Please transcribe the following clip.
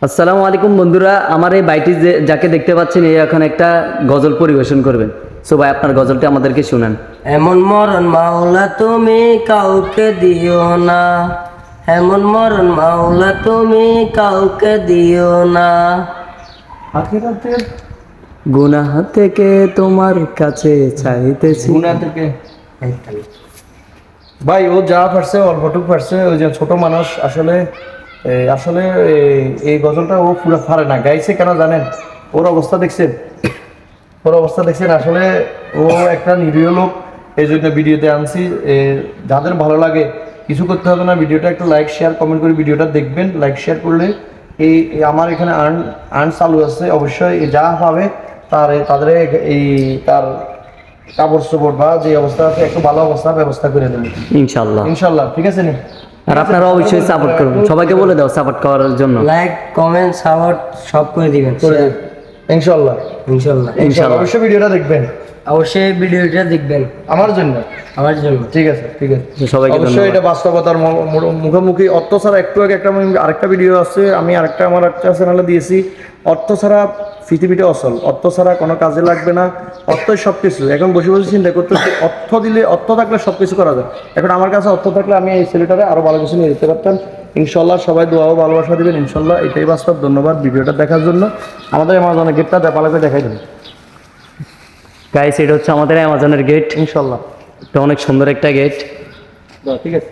আসসালামু আলাইকুম বন্ধুরা, আমার এই ভাইটি যাকে দেখতে পাচ্ছেন এই এখন একটা গজল পরিবেশন করবেন। সো ভাই, আপনার গজলটা আমাদেরকে শুনান। এমন মরণ মাওলা তুমি কাউকে দিও না, এমন মরণ মাওলা তুমি কাউকে দিও না। আখিরাতের গুনাহ থেকে তোমার কাছে চাইতেছি। গুনাহ থেকে ভাই, ও যা পারছে অল্পটুক পারছে। ওই যে ছোট মানুষ আসলে আসলে এই গজলটা ও পুরো পারে না। গাইছে কেন জানেন? ওর অবস্থা দেখছেন? ওর অবস্থা দেখছেন? আসলে ও একটা নিরীহ লোক, এই জন্য ভিডিওতে আনছি। যাদের ভালো লাগে কিছু করতে হবে না, ভিডিওটা একটু লাইক শেয়ার কমেন্ট করে ভিডিওটা দেখবেন। লাইক শেয়ার করলে আমার এখানে আর্ন চালু আছে, অবশ্যই যা পাবে তাদের তার কাপড় চোপড় বা যে অবস্থা আছে একটু ভালো অবস্থা ব্যবস্থা করে দেবেন ইনশাআল্লাহ। ইনশাল্লাহ। ঠিক আছে নি? আর আপনারা অবশ্যই সাপোর্ট করবেন, সবাইকে বলে দাও সাপোর্ট করার জন্য। লাইক কমেন্ট সাপোর্ট সব করে দিবেন ইনশাল্লাহ। ইনশাল্লাহ। ইনশাআল্লাহ। অবশ্যই ভিডিওটা দেখবেন অবশ্যই ভিডিওটা দেখবেন আমার জন্য। আমার জন্য। ঠিক আছে, ঠিক আছে। সবাইকে অবশ্যই ধন্যবাদ। এটা বাস্তবতার মুখোমুখি। অর্থ ছাড়া একটু আগে আরেকটা ভিডিও আছে, আমি আমার একটা চ্যানেলে দিয়েছি। অর্থ ছাড়া পৃথিবীটা অচল, অর্থ ছাড়া কোনো কাজে লাগবে না। অর্থই সব কিছু। এখন বসে বসে চিন্তা করতেছি, অর্থ থাকলে সব কিছু করা যায়। এখন আমার কাছে অর্থ থাকলে আমি এই ছেলেটারে আরো ভালো কিছু নিয়ে যেতে পারতাম। ইনশাল্লাহ সবাই দোয়া ও ভালোবাসা দিবেন ইনশাল্লাহ। এটাই বাস্তব। ধন্যবাদ ভিডিওটা দেখার জন্য। আমাদের অ্যামাজনের গেটটা ভালো দেখাই দেবেন গাইস, এটা হচ্ছে আমাদের অ্যামাজনের গেট। ইনশাল্লাহ। এটা অনেক সুন্দর একটা গেট। ঠিক আছে,